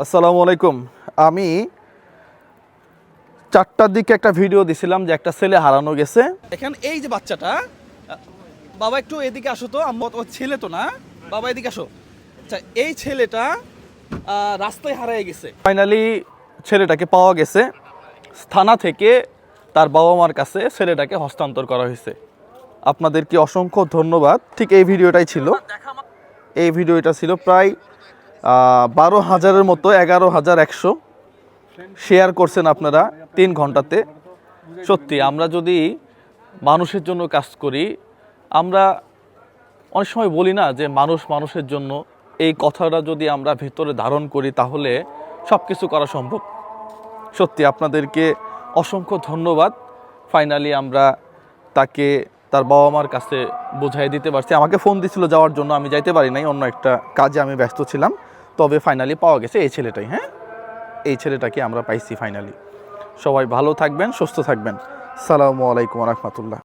আসসালামু আলাইকুম। আমি 4টার দিকে একটা ভিডিও দিছিলাম যে একটা ছেলে হারানো গেছে। দেখেন এই যে বাচ্চাটা, বাবা একটু এদিকে আসো তো, ও ছেলে তো না, বাবা এদিকে আসো। আচ্ছা, এই ছেলেটা রাস্তায় হারিয়ে গেছে। ফাইনালি ছেলেটাকে পাওয়া গেছে। থানা থেকে তার বাবা মার কাছে ছেলেটাকে হস্তান্তর করা হয়েছে। আপনাদেরকে অসংখ্য ধন্যবাদ। ঠিক এই ভিডিওটাই ছিল। এই ভিডিওটা ছিল প্রায় 12,000-এর মতো, 11,100 শেয়ার করছেন আপনারা 3 ঘন্টাতে। সত্যি আমরা যদি মানুষের জন্য কাজ করি, আমরা অনেক সময় বলি না যে মানুষ মানুষের জন্য, এই কথাটা যদি আমরা ভেতরে ধারণ করি তাহলে সব কিছু করা সম্ভব। সত্যি আপনাদেরকে অসংখ্য ধন্যবাদ। ফাইনালি আমরা তাকে তার বাবা মার কাছে বোঝাই দিতে পারছি। আমাকে ফোন দিছিল যাওয়ার জন্য, আমি যাইতে পারি নাই, অন্য একটা কাজে আমি ব্যস্ত ছিলাম। তবে ফাইনালি পাওয়া গেছে এই ছেলেটাই। হ্যাঁ, এই ছেলেটাকে আমরা পাইছি ফাইনালি। সবাই ভালো থাকবেন, সুস্থ থাকবেন। আসসালামু আলাইকুম ওয়া রাহমাতুল্লাহ।